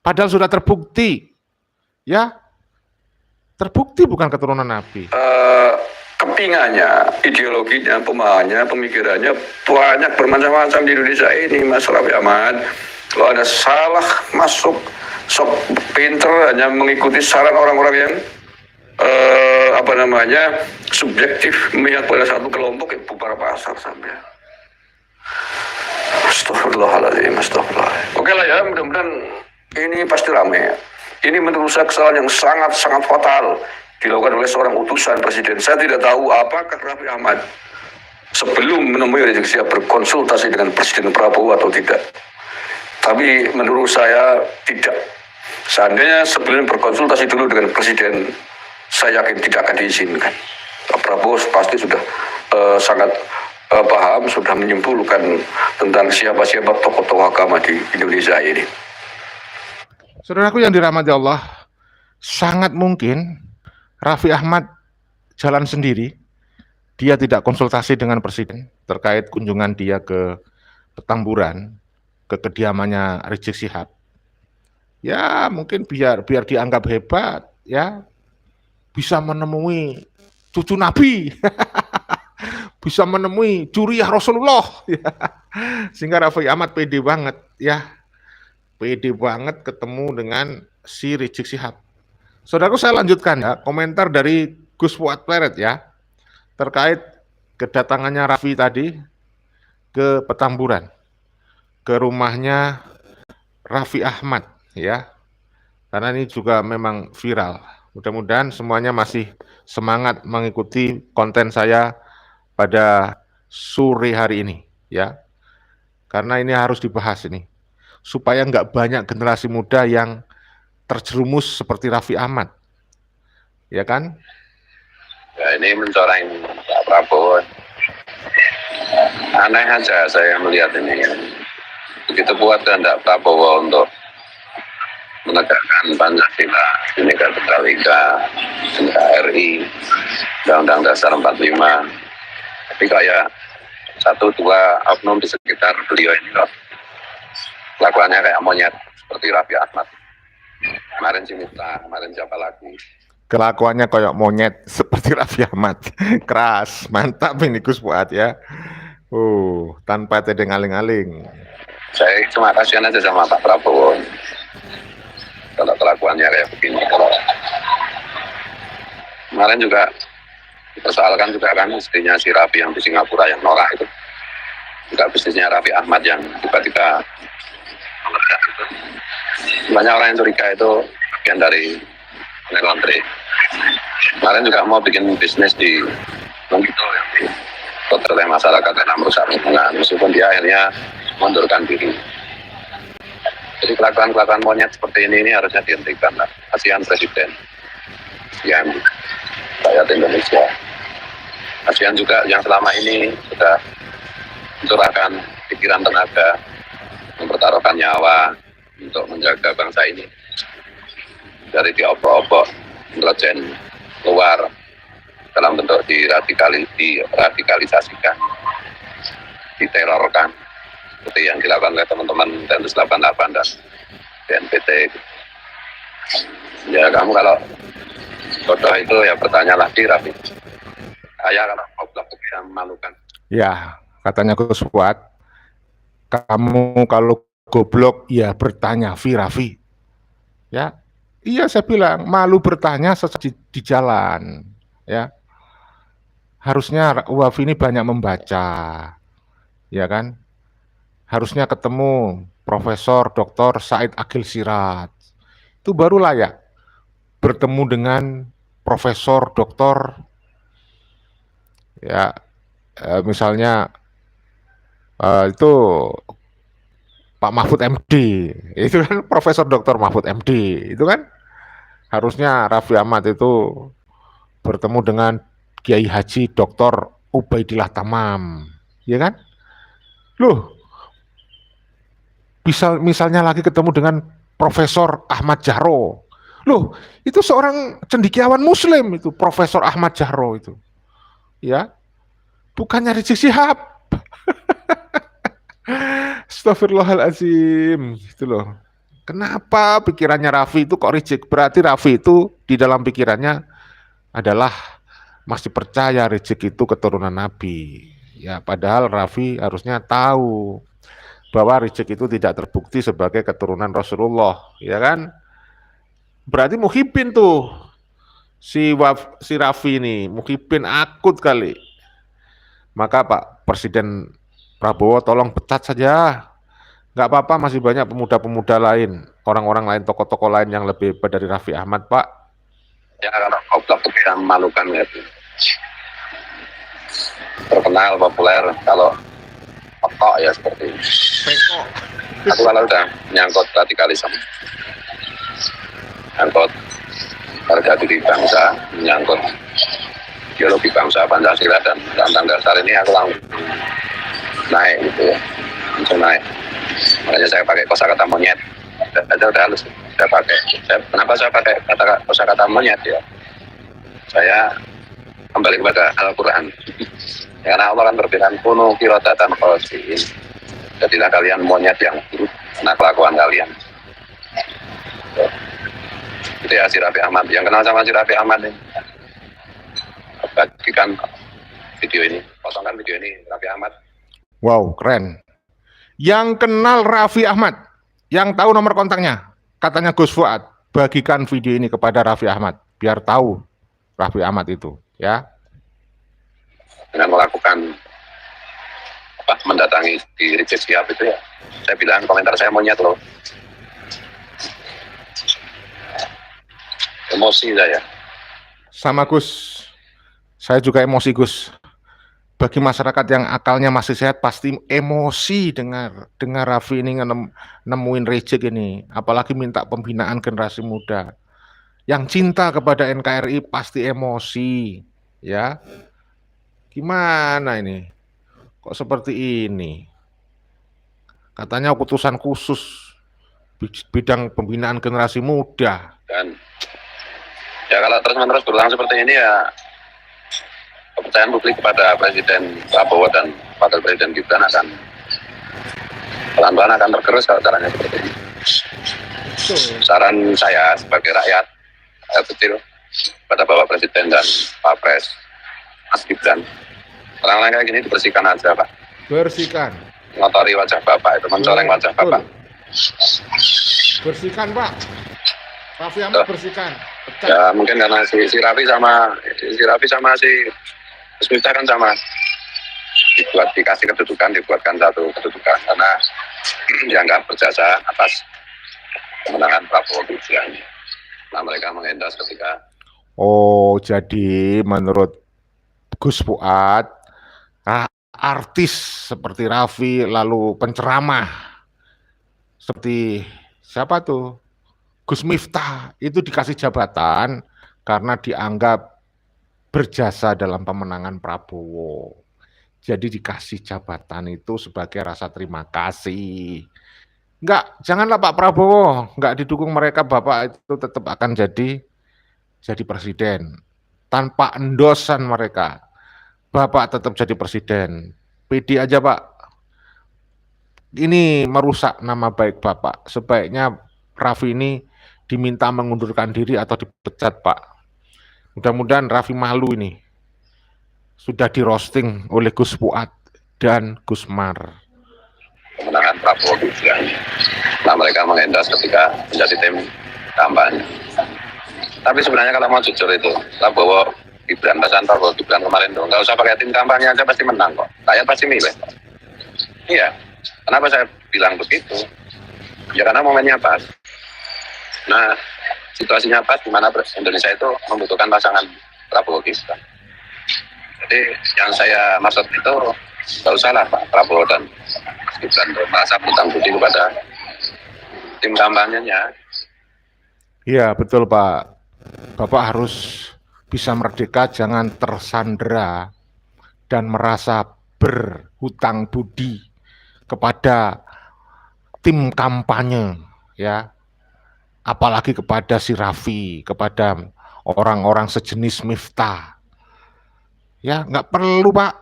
Padahal sudah terbukti, ya, terbukti bukan keturunan Nabi. Kepingannya, ideologinya, pemahamannya, pemikirannya banyak bermacam-macam di Indonesia ini, Mas Raffi Ahmad. Kalau ada salah masuk, sok pinter hanya mengikuti saran orang-orang yang subjektif memihak pada satu kelompok, ya bubar pasar sampai. Astagfirullahaladzim, astagfirullah. Oke lah ya, mudah-mudahan ini pasti ramai. Ini menurut saya kesalahan yang sangat-sangat fatal dilakukan oleh seorang utusan presiden. Saya tidak tahu apakah Raffi Ahmad sebelum menemui Rizik Syihab berkonsultasi dengan Presiden Prabowo atau tidak. Tapi menurut saya tidak. Seandainya sebelum berkonsultasi dulu dengan Presiden, saya yakin tidak akan diizinkan. Pak Prabowo pasti sudah sangat paham, sudah menyimpulkan tentang siapa-siapa tokoh-tokoh agama di Indonesia ini. Saudaraku yang dirahmati Allah, sangat mungkin Raffi Ahmad jalan sendiri. Dia tidak konsultasi dengan Presiden terkait kunjungan dia ke Petamburan, ke kediamannya Rizik Syihab. Ya mungkin biar dianggap hebat, ya bisa menemui cucu Nabi, bisa menemui juriyah Rasulullah, sehingga Raffi Ahmad pede banget, ya pede banget ketemu dengan si Rizik Syihab. Saudaraku, saya lanjutkan ya komentar dari Gus Fuad Pleret ya terkait kedatangannya Raffi tadi ke Petamburan, ke rumahnya Raffi Ahmad ya, karena ini juga memang viral. Mudah-mudahan semuanya masih semangat mengikuti konten saya pada sore hari ini ya, karena ini harus dibahas ini supaya nggak banyak generasi muda yang terjerumus seperti Raffi Ahmad, ya kan? Ya, ini mencoreng Pak Prabowo. Aneh aja saya melihat ini. Begitu kuat kehendak Prabowo untuk menegakkan Pancasila, Bhinneka Tunggal Ika, NKRI, Undang-Undang Dasar 45. Tapi kayak satu dua oknum di sekitar beliau ini kok kelakuannya kayak monyet seperti Raffi Ahmad. Kemarin Cinta, kemarin siapa lagi? Kelakuannya kayak monyet seperti Raffi Ahmad. Keras, mantap ini Gus Fuad ya. Tanpa tedeng aling-aling. Saya cuma kasihan aja sama Pak Prabowo. Kalau kelakuannya kayak begini. Kemarin juga dipersoalkan juga kan istrinya si Raffi yang di Singapura yang norak itu. Juga bisnisnya Raffi Ahmad yang tiba-tiba banyak orang yang curiga itu bagian dari money laundering. Kemarin juga mau bikin bisnis di begitu yang ditutup oleh masyarakat karena merusak lingkungan, meskipun dia akhirnya mundurkan diri. Jadi kelakuan monyet seperti ini harusnya dihentikan lah. Kasihan Presiden, kasihan rakyat Indonesia, kasihan juga yang selama ini sudah mencurahkan pikiran, tenaga, mempertaruhkan nyawa untuk menjaga bangsa ini dari diobok-obok intelijen luar dalam bentuk diradikalisasikan, diterorkan seperti yang dilakukan oleh teman-teman Densus 88 dan BNPT. Ya kamu kalau bodoh itu ya bertanyalah di Raffi. Saya kalau goblok itu yang memalukan. Ya, katanya Gus Fuad, kamu kalau goblok ya bertanya Raffi. Ya, iya saya bilang malu bertanya sesat di jalan. Ya, harusnya Raffi ini banyak membaca, ya kan? Harusnya ketemu Profesor Dr. Said Akhil Siraj. Itu baru layak bertemu dengan Profesor Dr. ya misalnya itu Pak Mahfud MD, itu kan Profesor Dr. Mahfud MD, itu kan harusnya Raffi Ahmad itu bertemu dengan Kiai Haji Dr. Ubaidillah Tamam, ya kan? Loh, misalnya lagi ketemu dengan Profesor Ahmad Jahro. Loh, itu seorang cendekiawan Muslim itu Profesor Ahmad Jahro itu. Ya. Bukannya Rizik Syihab. Astagfirullahaladzim. Itu loh. Kenapa pikirannya Raffi itu kok reject? Berarti Raffi itu di dalam pikirannya adalah masih percaya reject itu keturunan Nabi. Ya, padahal Raffi harusnya tahu bahwa reject itu tidak terbukti sebagai keturunan Rasulullah, ya kan? Berarti muhibin tuh si Raffi ini, muhibin akut kali. Maka Pak Presiden Prabowo tolong pecat saja. Nggak apa-apa, masih banyak pemuda-pemuda lain, orang-orang lain, tokoh-tokoh lain yang lebih hebat dari Raffi Ahmad, Pak. Ya kalau goblok itu yang memalukan ya. Terkenal, populer, kalau pekok ya seperti ini. Pekok. Aku kalau udah nyangkut radikalisme, nyangkut harga diri bangsa, menyangkut ideologi bangsa Pancasila dan Undang-Undang Dasar ini aku langsung naik gitu ya, langsung naik. Makanya saya pakai kosakata monyet. Udah halus, saya pakai. Kenapa saya pakai kosakata monyet ya? Saya kembali kepada Al-Quran. Karena Allah kan berfirman, kuno kirotatan khosiin. Jadilah kalian monyet yang buruk karena kelakuan kalian. Itu ya si Raffi Ahmad. Yang kenal sama si Raffi Ahmad nih, bagikan video ini, potongkan video ini Raffi Ahmad. Wow, keren. Yang kenal Raffi Ahmad, yang tahu nomor kontaknya, katanya Gus Fuad, bagikan video ini kepada Raffi Ahmad, biar tahu Raffi Ahmad itu, ya. Dengan melakukan mendatangi di Rizik Sihab itu ya, saya bilang komentar saya monyet loh. Emosi saya. Sama Gus, saya juga emosi Gus. Bagi masyarakat yang akalnya masih sehat pasti emosi dengar Raffi ini nemuin reject ini, apalagi minta pembinaan generasi muda. Yang cinta kepada NKRI pasti emosi, ya. Gimana ini? Kok seperti ini? Katanya utusan khusus bidang pembinaan generasi muda. Dan ya kalau terus-menerus berulang seperti ini ya, kepercayaan publik kepada Presiden Prabowo dan Wakil Presiden Gibran akan pelan-pelan akan tergerus kalau caranya seperti ini. Saran saya sebagai rakyat kecil pada Bapak Presiden dan Pak Pres Mas Gibran, orang-orang kayak gini dibersihkan aja Pak. Bersihkan. Ngotori wajah Bapak itu, mencoreng wajah Bapak. Bersihkan Pak. Raffi Ahmad bersihkan. Pecat. Ya mungkin karena si Raffi sama si Gus Miftah kan sama, dikasih kedudukan, dibuatkan satu kedudukan karena dianggap berjasa atas kemenangan Prabowo Gibran. Nah mereka mengendas ketika. Oh, jadi menurut Gus Fuad, artis seperti Raffi, lalu penceramah seperti siapa tuh? Gus Miftah itu dikasih jabatan karena dianggap berjasa dalam pemenangan Prabowo. Jadi dikasih jabatan itu sebagai rasa terima kasih. Enggak, janganlah Pak Prabowo, enggak didukung mereka, Bapak itu tetap akan jadi presiden. Tanpa endosan mereka, Bapak tetap jadi presiden. PD aja Pak. Ini merusak nama baik Bapak. Sebaiknya Raffi ini diminta mengundurkan diri atau dipecat Pak. Mudah-mudahan Raffi malu ini. Sudah di roasting oleh Gus Fuad dan Gus Mar. Kemenangan Prabowo Gibran. Nah mereka mengendas ketika menjadi tim kampanye. Tapi sebenarnya kalau mau jujur itu, Prabowo Gibran, pasangan Prabowo Gibran kemarin tuh, nggak usah pakai tim kampanye aja pasti menang kok. Rakyat pasti milih. Iya. Kenapa saya bilang begitu? Ya karena momennya pas. Nah situasinya pas di mana Indonesia itu membutuhkan pasangan Prabowo Gibran. Jadi yang saya maksud itu nggak usah lah Pak Prabowo dan Gibran merasa hutang budi kepada tim kampanyenya. Iya betul Pak. Bapak harus bisa merdeka, jangan tersandera dan merasa berhutang budi kepada tim kampanye, ya. Apalagi kepada si Raffi, kepada orang-orang sejenis Miftah. Ya, nggak perlu Pak.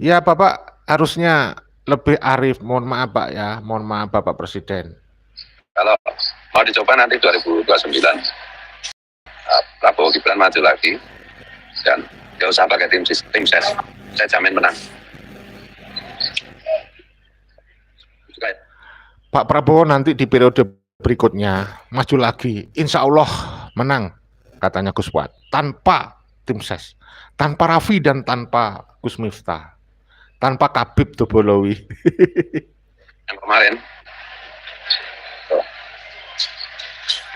Ya Bapak harusnya lebih arif, mohon maaf Pak ya, mohon maaf Bapak Presiden. Kalau mau dicoba nanti 2029 Prabowo Gibran maju lagi dan nggak usah pakai tim ses, saya jamin menang. Suka ya? Pak Prabowo nanti di periode berikutnya maju lagi, insya Allah menang, katanya Gus Fuad, tanpa tim ses, tanpa Raffi dan tanpa Gus Miftah, tanpa Kabib Dobolowi. Yang kemarin, tuh.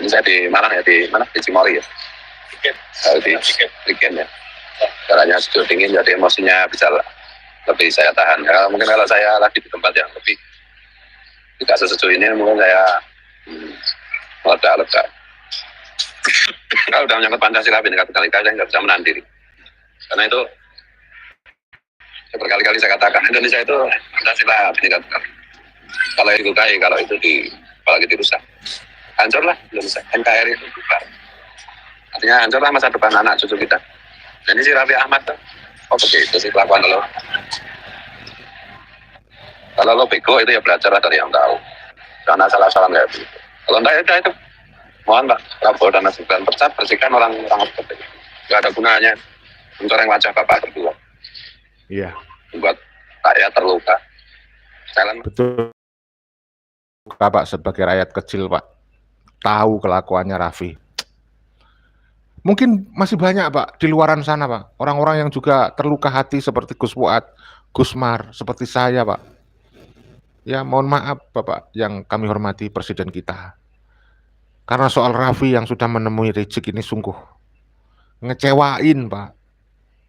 Ini saya di Malang ya, di mana? Di Cimory ya. Di Riken ya. Caranya sejuk dingin, jadi emosinya bisa lebih saya tahan. Ya, mungkin kalau saya lagi di tempat yang lebih tidak sesejuk ini, mungkin saya meledak-ledak. Kalau udah menyangkut Pancasila, Bhinneka Tunggal Ika, saya nggak bisa menahan diri. Karena itu, berkali-kali saya katakan, Indonesia itu Pancasila, Bhinneka Tunggal Ika. Kalau itu dikukai, kalau itu apalagi dirusak, hancurlah Indonesia. NKRI itu bubar. Artinya hancurlah masa depan anak cucu kita. Dan ini si Raffi Ahmad tuh, oh begitu sih kelakuan lo. Kalau lo bego itu ya belajar dari yang tahu. Jangan salah-salah nggak itu. Kalau enggak ya itu, mohon Pak Prabowo dan Mas Gibran pecat, bersihkan orang-orang seperti itu. Nggak ada gunanya mencoreng wajah Bapak berdua. Iya. Membuat rakyat terluka. Jalan. Betul. Pak, sebagai rakyat kecil Pak, tahu kelakuannya Raffi. Mungkin masih banyak Pak di luaran sana Pak, orang-orang yang juga terluka hati seperti Gus Fuad, Gus Mar, seperti saya Pak. Ya mohon maaf Bapak yang kami hormati Presiden kita. Karena soal Raffi yang sudah menemui rezeki ini sungguh ngecewain Pak,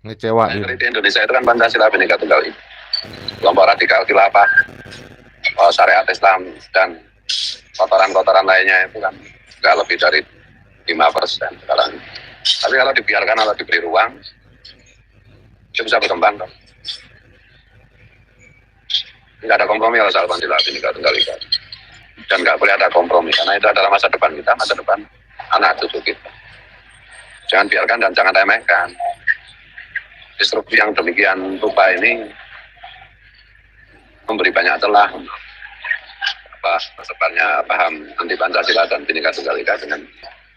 ngecewain. Di Indonesia itu kan Pancasila Bhinneka Tunggal Ika. Kelompok radikal khilafah, syariat Islam dan kotoran-kotoran lainnya itu kan nggak lebih dari 5% sekarang. Tapi kalau dibiarkan atau diberi ruang, itu bisa berkembang dong. Nggak ada kompromi kalau soal Pancasila Bhinneka Tunggal Ika. Dan nggak boleh ada kompromi, karena itu adalah masa depan kita, masa depan anak cucu kita. Jangan biarkan dan jangan remehkan. Disrupsi yang demikian rupa ini memberi banyak celah untuk tersebarnya paham anti Pancasila dan Bhinneka Tunggal Ika dengan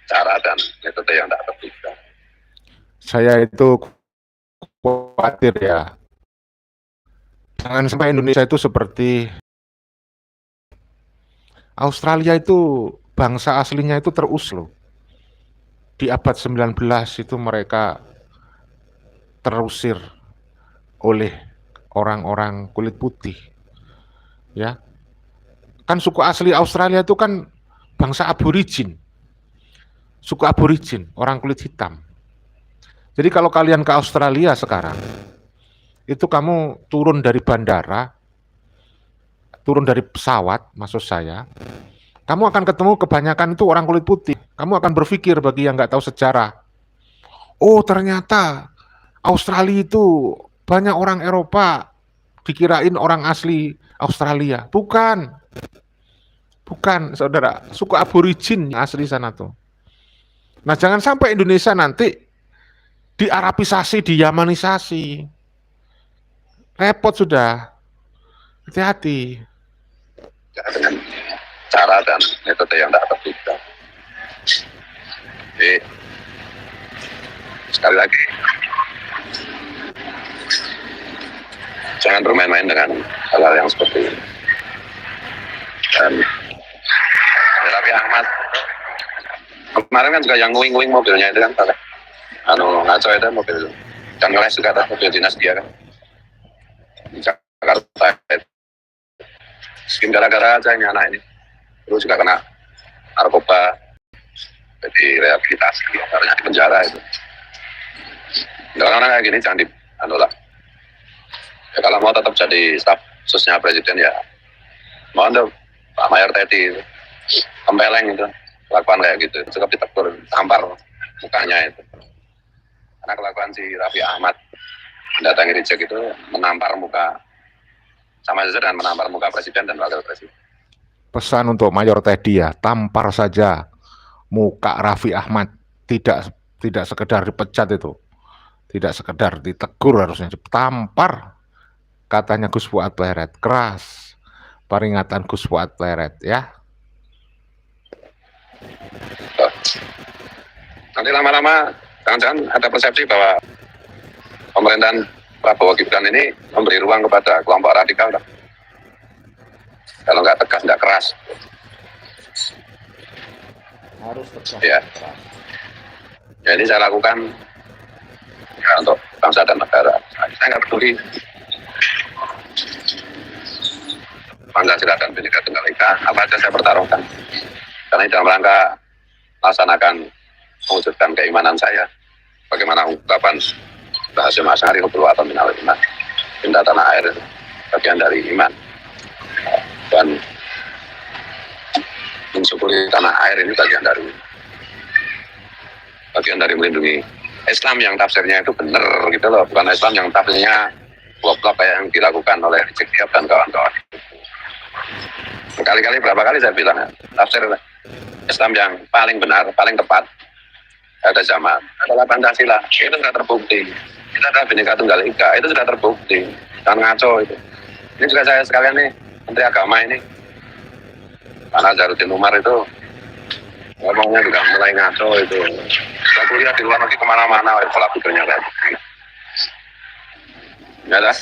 cara dan metode yang tak terduga. Saya itu khawatir ya, jangan sampai Indonesia itu seperti Australia. Itu bangsa aslinya itu terusir loh. Di abad 19 itu mereka terusir oleh orang-orang kulit putih. Ya. Kan suku asli Australia itu kan bangsa aborigin. Suku aborigin, orang kulit hitam. Jadi kalau kalian ke Australia sekarang, itu kamu turun dari bandara, turun dari pesawat, maksud saya, kamu akan ketemu kebanyakan itu orang kulit putih. Kamu akan berpikir bagi yang nggak tahu sejarah, oh ternyata Australia itu banyak orang Eropa, dikirain orang asli Australia. Bukan, bukan saudara, suku aborigin asli sana tuh. Nah jangan sampai Indonesia nanti diarabisasi, diyamanisasi. Repot sudah, hati-hati. Dengan cara dan metode yang tak terduga. Jadi, sekali lagi, jangan bermain-main dengan hal-hal yang seperti ini. Dan Raffi Ahmad kemarin kan juga yang nguing-nguing mobilnya itu kan pakai ngaco itu mobil dan ngeles juga ada mobil dinas dia kan di Jakarta itu. Mungkin gara-gara aja ini anak ini terus juga kena narkoba, jadi rehabilitasi karena di penjara itu. Orang-orang kayak gini jangan lah. Ya, kalau mau tetap jadi staf khususnya presiden ya mohon tuh Pak Mayor Teddy itu kempeleng itu kelakuan kayak gitu cukup ditegur, tampar mukanya itu. Karena kelakuan si Raffi Ahmad mendatangi rejek itu menampar muka, sama saja dengan menampar muka presiden dan wakil presiden. Pesan untuk Mayor Teddy ya, tampar saja muka Raffi Ahmad, tidak sekedar dipecat itu, tidak sekedar ditegur, harusnya ditampar. Katanya Gus Fuad Pleret, keras peringatan Gus Fuad Pleret ya. Nanti lama-lama jangan-jangan ada persepsi bahwa pemerintahan Prabowo Gibran ini memberi ruang kepada kelompok radikal. Kalau nggak tegas, nggak keras. Harus tegas. Ya. Jadi saya lakukan ya, untuk bangsa dan negara. Saya nggak peduli Pancasila dan Bhinneka Tunggal Ika, apa aja saya pertaruhkan. Karena dalam rangka melaksanakan mewujudkan keimanan saya. Bagaimana ungkapan bahasa Mas Ari Hubulwatan Minal Iman. Cinta tanah air bagian dari iman. Dan mensyukuri tanah air ini bagian dari melindungi Islam yang tafsirnya itu benar gitu loh, bukan Islam yang tafsirnya goblok kayak yang dilakukan oleh Rizik Sihab dan kawan-kawan. Berkali-kali, berapa kali saya bilang, tafsir Islam yang paling benar, paling tepat pada zaman adalah Pancasila. Itu sudah terbukti. Itu adalah Bhinneka Tunggal Ika, itu sudah terbukti. Jangan ngaco itu. Ini juga saya sekalian nih, Menteri Agama ini, Pak Nazarudin Umar itu ngomongnya juga mulai ngaco itu. Saya kuliah di luar negeri kemana-mana, pola pikirnya kayak gitu. Ya dah.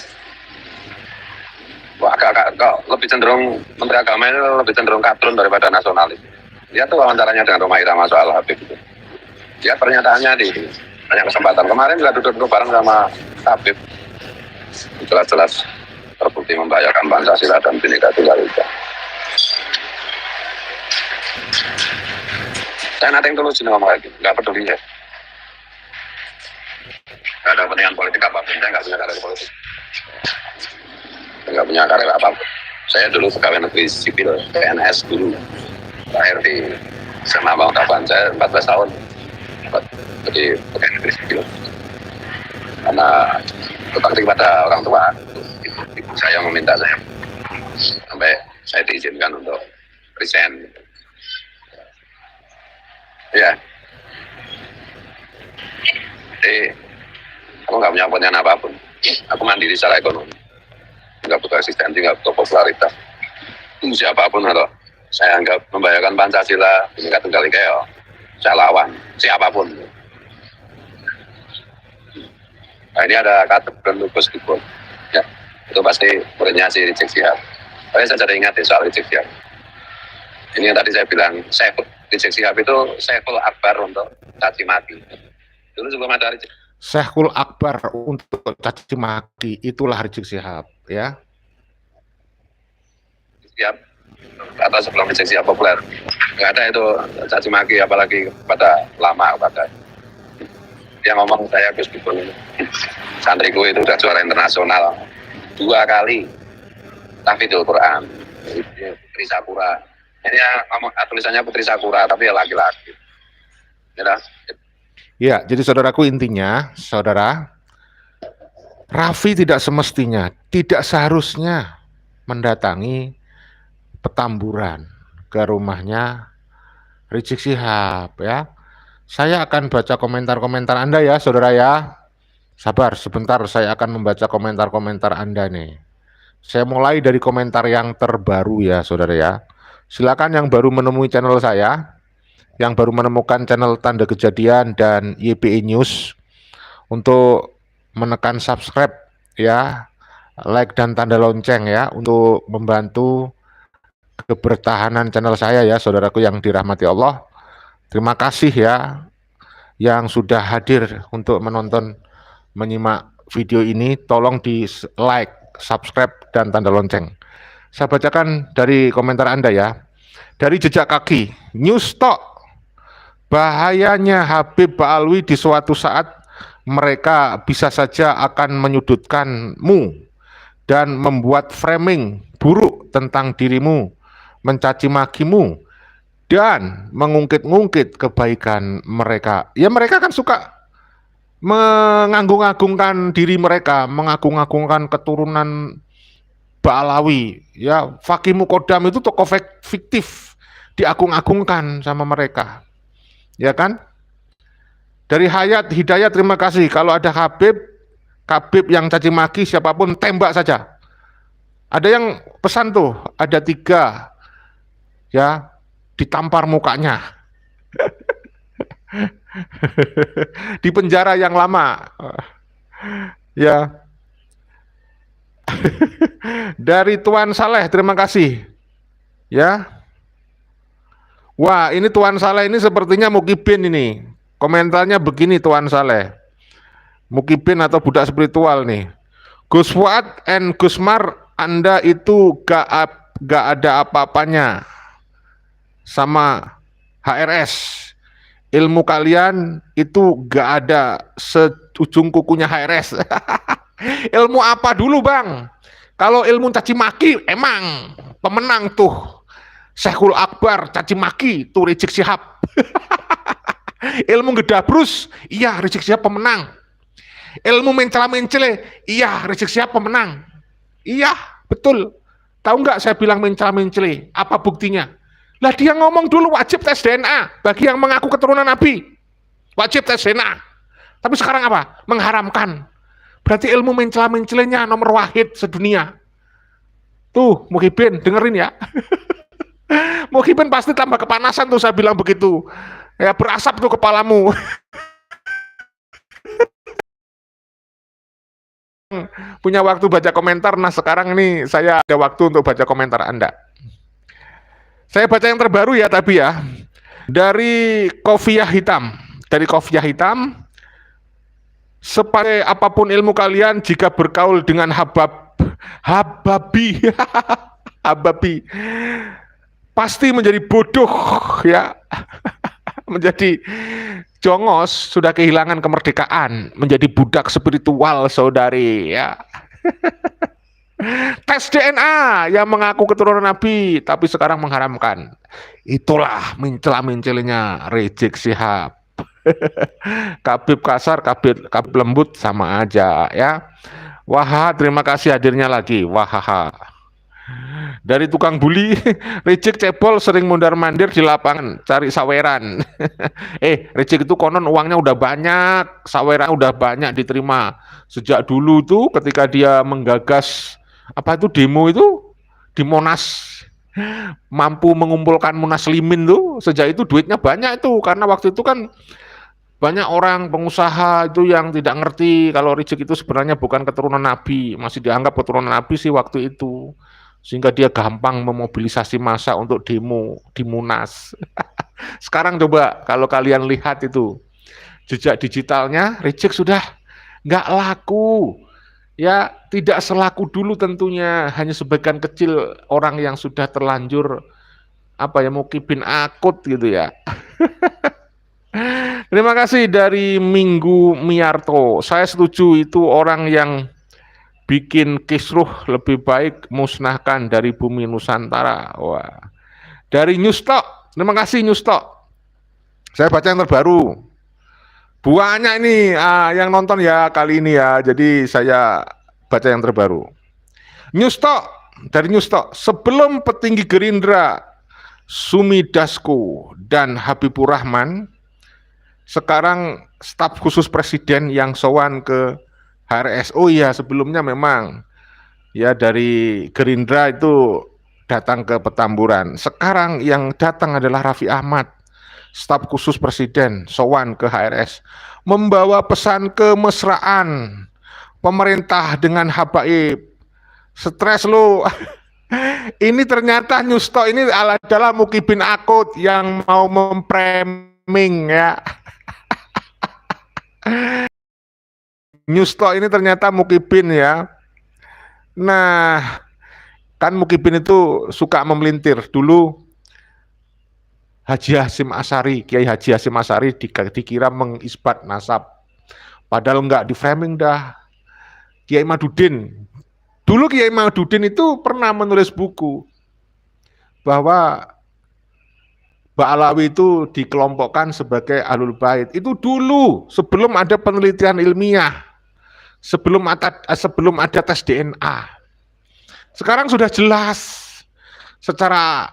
Wah, agak lebih cenderung Menteri Agama ini lebih cenderung kadrun daripada nasionalis. Dia tuh wawancaranya dengan Roma Irama soal Habib itu. Dia pernyataannya di banyak kesempatan. Kemarin juga duduk bareng sama Habib. Jelas-jelas terbukti membahayakan Pancasila dan Bhinneka Tunggal Ika. Saya nanti yang tulus ngomong lagi, nggak peduli ya. Nggak ada kepentingan politik apapun, saya nggak punya karir politik. Saya nggak punya karir apapun. Saya dulu pegawai negeri sipil, PNS dulu. Terakhir di SMA Bangkapan, saya 14 tahun. Jadi pegawai negeri sipil. Karena berbakti kepada orang tua, ibu saya meminta saya sampai saya diizinkan untuk resign. Ya, jadi aku nggak punya kepentingan apapun. Aku mandiri secara ekonomi, nggak butuh eksistensi, nggak butuh popularitas. Siapapun kalau saya anggap membahayakan Pancasila, Bhinneka Tunggal Ika, ya saya lawan siapapun. Nah ini ada kata Lupus Gibon, ya itu pasti muridnya si Rizik Sihab. Saya jadi ingat soal Rizik Sihab. Ini yang tadi saya bilang, Rizik Sihab itu Syekhul Akbar untuk caci maki. Dulu sebelum ada Rizik Syekhul Akbar untuk caci maki, itulah Rizik Sihab, ya. Sihab atau sebelum Rizik Sihab populer, nggak ada itu caci maki, apalagi kepada lama kepada. Dia ngomong saya Gus Gibon ini, santriku itu udah juara internasional 2 kali, tahfidzul Quran, Putri Sakura. Ini ngomong tulisannya Putri Sakura, tapi ya laki-laki. Ya, jadi saudaraku, intinya, saudara, Raffi tidak semestinya, tidak seharusnya mendatangi Petamburan ke rumahnya Rizik Sihab, ya. Saya akan baca komentar-komentar Anda ya, saudara ya. Sabar, sebentar saya akan membaca komentar-komentar Anda nih. Saya mulai dari komentar yang terbaru ya, saudara ya. Silakan yang baru menemui channel saya, yang baru menemukan channel Tanda Kejadian dan YPI News, untuk menekan subscribe ya, like dan tanda lonceng ya, untuk membantu kebertahanan channel saya ya, saudaraku yang dirahmati Allah. Terima kasih ya yang sudah hadir untuk menonton, menyimak video ini. Tolong di like, subscribe dan tanda lonceng. Saya bacakan dari komentar Anda ya. Dari Jejak Kaki, News Talk. Bahayanya Habib Ba'alwi di suatu saat mereka bisa saja akan menyudutkanmu dan membuat framing buruk tentang dirimu, mencaci makimu, dan mengungkit-ungkit kebaikan mereka. Ya mereka kan suka mengagung-agungkan diri mereka, mengagung-agungkan keturunan Ba'alawi. Ya, Fakih Mukodam itu tokoh fiktif, diagung-agungkan sama mereka. Ya kan? Dari Hayat Hidayat, terima kasih. Kalau ada Habib yang caci maki siapapun, tembak saja. Ada yang pesan tuh, ada 3 ya, ditampar mukanya. Di penjara yang lama. Ya. Dari Tuan Saleh, terima kasih. Ya. Wah, ini Tuan Saleh ini sepertinya Mukibin ini. Komentarnya begini Tuan Saleh. Mukibin atau budak spiritual nih. Gus Fuad and Gusmar, Anda itu gak ada apa-apanya sama HRS. Ilmu kalian itu gak ada seujung kukunya HRS. Ilmu apa dulu bang? Kalau ilmu caci maki emang pemenang tuh Syekhul Akbar caci maki tuh Rizik Syihab. Ilmu gedabrus, iya Rizik Syihab pemenang. Ilmu mencela-mencele, iya Rizik Syihab pemenang. Iya, betul. Tahu nggak saya bilang mencela-mencele? Apa buktinya? Lah dia ngomong dulu wajib tes DNA bagi yang mengaku keturunan Nabi. Wajib tes DNA. Tapi sekarang apa? Mengharamkan. Berarti ilmu mencela-mencelenya nomor wahid sedunia. Tuh, Muhibin, dengerin ya. Muhibin pasti tambah kepanasan tuh saya bilang begitu. Ya berasap tuh kepalamu. Punya waktu baca komentar, nah sekarang ini saya ada waktu untuk baca komentar Anda. Saya baca yang terbaru ya tapi ya. Dari Kofiah Hitam. Dari Kofiah Hitam, sepandai apapun ilmu kalian jika bergaul dengan hababi hababi pasti menjadi bodoh ya. Menjadi jongos, sudah kehilangan kemerdekaan, menjadi budak spiritual saudari ya. Tes DNA yang mengaku keturunan Nabi tapi sekarang mengharamkan. Itulah mencela-mencelinya Rizik Syihab. Kabib kasar, kabib lembut sama aja ya. Wah, terima kasih hadirnya lagi. Wah. Dari tukang bully, Rizik cebol sering mondar-mandir di lapangan cari saweran. Rizik itu konon uangnya udah banyak, saweran udah banyak diterima. Sejak dulu tuh ketika dia menggagas apa itu demo itu di Monas, mampu mengumpulkan Munaslimin tuh, sejak itu duitnya banyak itu karena waktu itu kan banyak orang pengusaha itu yang tidak ngerti kalau Rizik itu sebenarnya bukan keturunan Nabi, masih dianggap keturunan Nabi sih waktu itu. Sehingga dia gampang memobilisasi massa untuk demo di Munas. Sekarang coba kalau kalian lihat itu jejak digitalnya Rizik sudah nggak laku. Ya tidak selaku dulu tentunya, hanya sebagian kecil orang yang sudah terlanjur Mukibin akut gitu ya. Terima kasih dari Minggu Miarto. Saya setuju itu orang yang bikin kisruh lebih baik musnahkan dari bumi Nusantara. Wah. Dari Newstalk, terima kasih Newstalk. Saya baca yang terbaru. Banyak ini yang nonton ya kali ini ya. Jadi saya baca yang terbaru. Newstalk, dari Newstalk. Sebelum petinggi Gerindra Sumi Dasko dan Habibur Rahman, sekarang staf khusus presiden yang sowan ke HRS. Oh iya, sebelumnya memang ya dari Gerindra itu datang ke Petamburan. Sekarang yang datang adalah Raffi Ahmad, staf khusus presiden, sowan ke HRS, membawa pesan kemesraan pemerintah dengan habaib. Stres lo. Ini ternyata Newstalk ini adalah Mukibin akut yang mau memframing ya. Newstalk ini ternyata Mukibin ya. Nah, kan Mukibin itu suka memelintir. Dulu Haji Hasyim Asy'ari, Kiai Haji Hasyim Asy'ari dikira mengisbat nasab. Padahal enggak, di framing dah. Kiai Madudin. Dulu Kiai Madudin itu pernah menulis buku bahwa Ba'alawi itu dikelompokkan sebagai Ahlul Bait. Itu dulu sebelum ada penelitian ilmiah. Sebelum ada tes DNA. Sekarang sudah jelas secara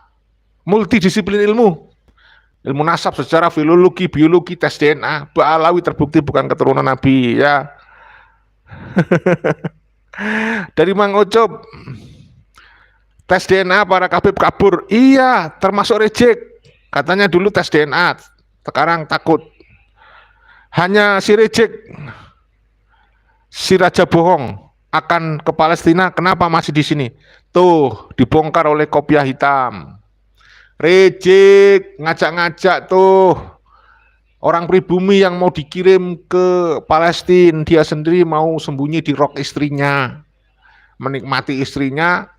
multidisiplin ilmu nasab, secara filologi, biologi, tes DNA, Ba'alawi terbukti bukan keturunan Nabi ya. Dari Mang Ocob, tes DNA para kabib kabur. Iya, termasuk Rizik. Katanya dulu tes DNA, sekarang takut. Hanya si reject, si raja bohong akan ke Palestina, kenapa masih di sini? Tuh, dibongkar oleh kopiah hitam. Reject, ngajak-ngajak tuh orang pribumi yang mau dikirim ke Palestina, dia sendiri mau sembunyi di rok istrinya, menikmati istrinya,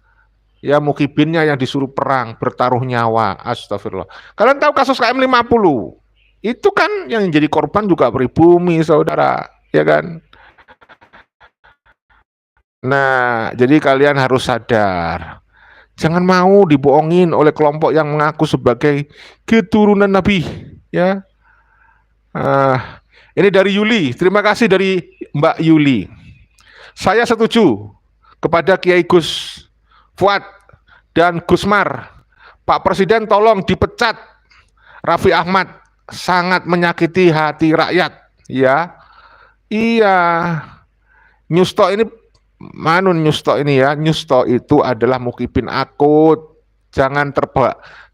ya mukibinnya yang disuruh perang, bertaruh nyawa. Astagfirullah. Kalian tahu kasus KM50? Itu kan yang jadi korban juga pribumi, saudara, ya kan? Nah, jadi kalian harus sadar, jangan mau dibohongin oleh kelompok yang mengaku sebagai keturunan Nabi, ya. Ini dari Yuli, terima kasih dari Mbak Yuli. Saya setuju kepada Kiai Gus Fuad dan Gusmar. Pak Presiden tolong dipecat Raffi Ahmad, sangat menyakiti hati rakyat. Ya, iya. Nyusto ini, Nyusto ini ya, Nyusto itu adalah mukibin akut. Jangan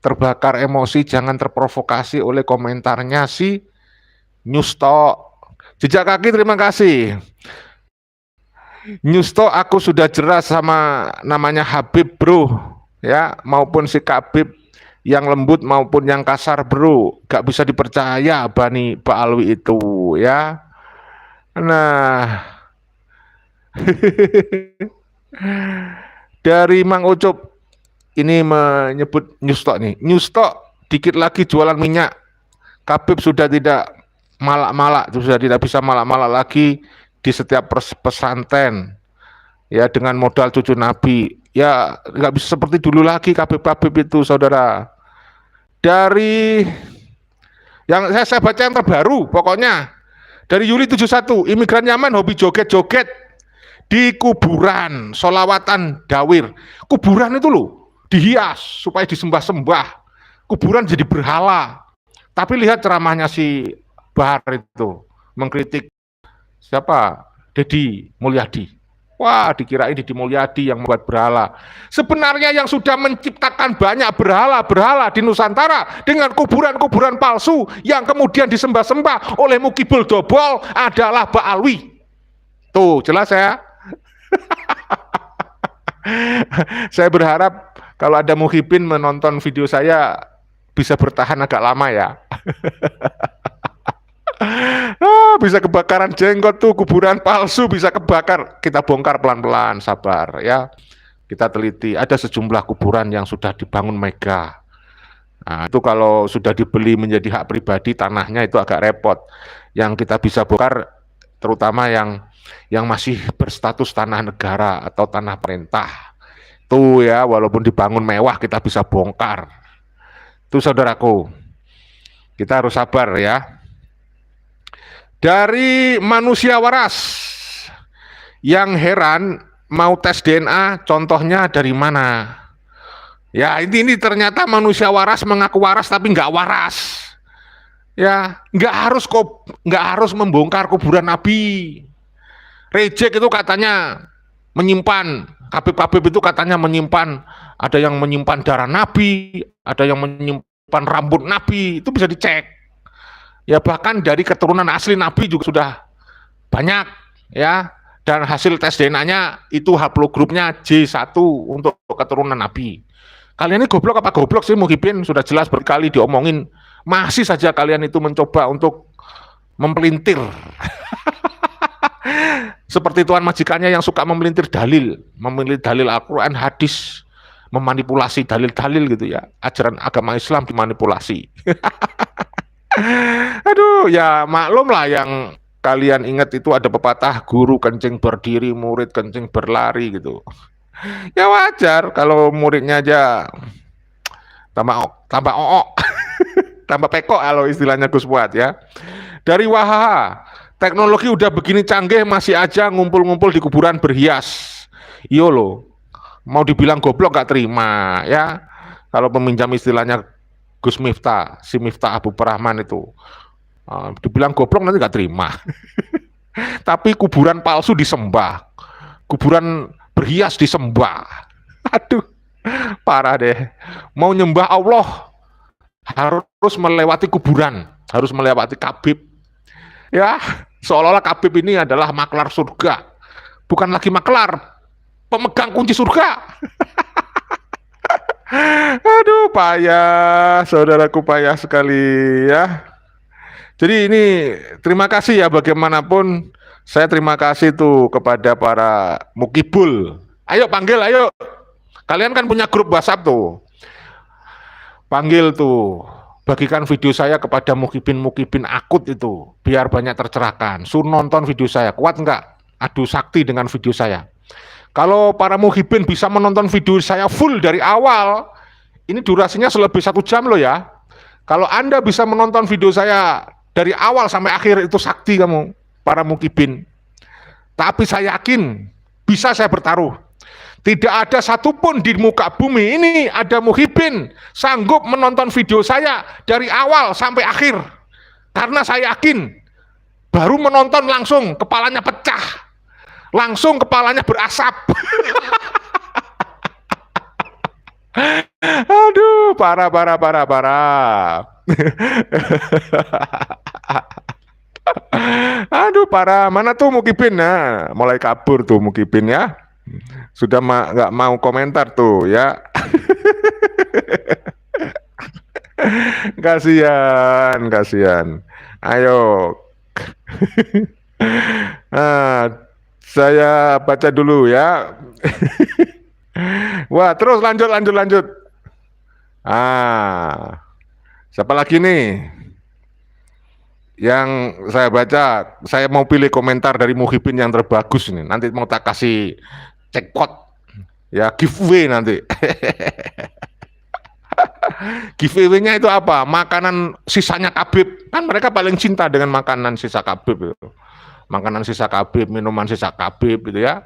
terbakar emosi, jangan terprovokasi oleh komentarnya si Nyusto. Jejak kaki, terima kasih. Nyusto, aku sudah jelas sama namanya Habib bro, ya, maupun si Kabib yang lembut maupun yang kasar bro, gak bisa dipercaya Bani Ba'alwi itu, ya. Nah, dari Mang Ucup ini menyebut Nyusto nih, Nyusto dikit lagi jualan minyak, Kabib sudah tidak malak-malak, sudah tidak bisa malak-malak lagi di setiap pesantren, ya, dengan modal cucu Nabi, ya nggak bisa seperti dulu lagi Kabib itu, saudara. Dari yang saya baca yang terbaru, pokoknya dari Yuli 71, imigran Yaman hobi joget-joget di kuburan, solawatan dawir. Kuburan itu loh dihias supaya disembah-sembah, kuburan jadi berhala. Tapi lihat ceramahnya si Bahar itu mengkritik siapa? Deddy Mulyadi. Wah, dikirain Deddy Mulyadi yang membuat berhala. Sebenarnya yang sudah menciptakan banyak berhala-berhala di Nusantara dengan kuburan-kuburan palsu yang kemudian disembah-sembah oleh Mukibul Dobol adalah Ba'alwi. Tuh, jelas ya. Saya berharap kalau ada muhibin menonton video saya bisa bertahan agak lama ya. Bisa kebakaran jenggot tuh, kuburan palsu bisa kebakar. Kita bongkar pelan-pelan, sabar ya. Kita teliti, ada sejumlah kuburan yang sudah dibangun mega. Nah, itu kalau sudah dibeli menjadi hak pribadi tanahnya itu agak repot. Yang kita bisa bongkar terutama yang masih berstatus tanah negara atau tanah perintah. Tuh ya, walaupun dibangun mewah kita bisa bongkar. Tuh saudaraku. Kita harus sabar ya. Dari manusia waras yang heran mau tes DNA, contohnya dari mana? Ya ini ternyata manusia waras mengaku waras tapi nggak waras. Ya nggak harus membongkar kuburan Nabi. Reject itu katanya menyimpan, Habib itu katanya menyimpan, ada yang menyimpan darah Nabi, ada yang menyimpan rambut Nabi, itu bisa dicek. Ya bahkan dari keturunan asli Nabi juga sudah banyak ya, dan hasil tes DNA-nya itu haplogrupnya J1 untuk keturunan Nabi. Kalian ini goblok apa goblok sih Muhibin? Sudah jelas berkali diomongin, masih saja kalian itu mencoba untuk mempelintir. Seperti tuan majikannya yang suka memelintir dalil Al-Quran, hadis, memanipulasi dalil-dalil gitu ya. Ajaran agama Islam dimanipulasi. Aduh, ya maklum lah, yang kalian ingat itu ada pepatah guru kencing berdiri, murid kencing berlari gitu. Ya wajar kalau muridnya aja tambah ook, tambah pekok kalau istilahnya Gus Fuad ya. Dari Wahaha, teknologi udah begini canggih masih aja ngumpul-ngumpul di kuburan berhias. Iyo loh, mau dibilang goblok gak terima ya. Kalau peminjam istilahnya Gus Miftah, si Miftah Abu Prahman itu, dibilang goblok nanti gak terima. Tapi kuburan palsu disembah, kuburan berhias disembah. Aduh, parah deh. Mau nyembah Allah harus melewati kuburan, harus melewati Kabib. Ya, seolah-olah Habib ini adalah maklar surga. Bukan lagi maklar, pemegang kunci surga. Aduh, payah, saudaraku, payah sekali ya. Jadi ini terima kasih ya, bagaimanapun saya terima kasih tuh kepada para mukibul. Ayo panggil, ayo. Kalian kan punya grup WhatsApp tuh. Panggil tuh. Bagikan video saya kepada mukibin-mukibin akut itu, biar banyak tercerahkan. Suruh nonton video saya, kuat enggak? Adu sakti dengan video saya. Kalau para muhibin bisa menonton video saya full dari awal, ini durasinya selebih 1 jam loh ya. Kalau Anda bisa menonton video saya dari awal sampai akhir, itu sakti kamu, para mukibin. Tapi saya yakin bisa saya bertaruh. Tidak ada satupun di muka bumi ini ada muhibin sanggup menonton video saya dari awal sampai akhir. Karena saya yakin baru menonton langsung kepalanya pecah. Langsung kepalanya berasap. Aduh, parah. Aduh, parah. Mana tuh mukibin? Nah, mulai kabur tuh mukibin ya. Sudah nggak mau komentar tuh ya. Kasihan. Ayo. Nah, saya baca dulu ya. Wah, terus lanjut. Siapa lagi nih? Yang saya baca, saya mau pilih komentar dari muhibin yang terbagus ini. Nanti mau tak kasih cekot ya, giveaway nanti. Giveaway-nya itu apa? Makanan sisanya Habib. Kan mereka paling cinta dengan makanan sisa Habib itu. Makanan sisa Habib, minuman sisa Habib gitu ya.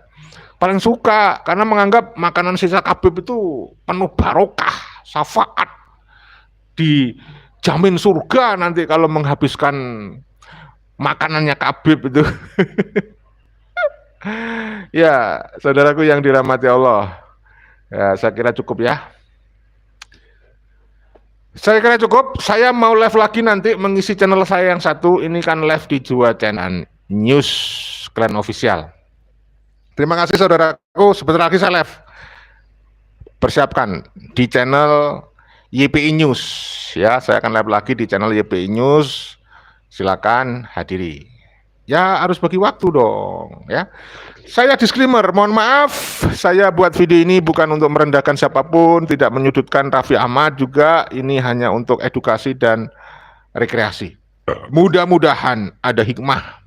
Paling suka karena menganggap makanan sisa Habib itu penuh barokah, syafaat, dijamin surga nanti kalau menghabiskan makanannya Habib itu. Ya, saudaraku yang dirahmati Allah. Ya, saya kira cukup ya. Saya mau live lagi nanti mengisi channel saya yang satu. Ini kan live di Jawa Channel News Klan Official. Terima kasih saudaraku. Sebentar lagi saya live. Persiapkan di channel YPI News. Ya, saya akan live lagi di channel YPI News. Silakan hadiri. Ya, harus bagi waktu dong. Ya. Saya disclaimer, mohon maaf, saya buat video ini bukan untuk merendahkan siapapun, tidak menyudutkan Raffi Ahmad juga, ini hanya untuk edukasi dan rekreasi. Mudah-mudahan ada hikmah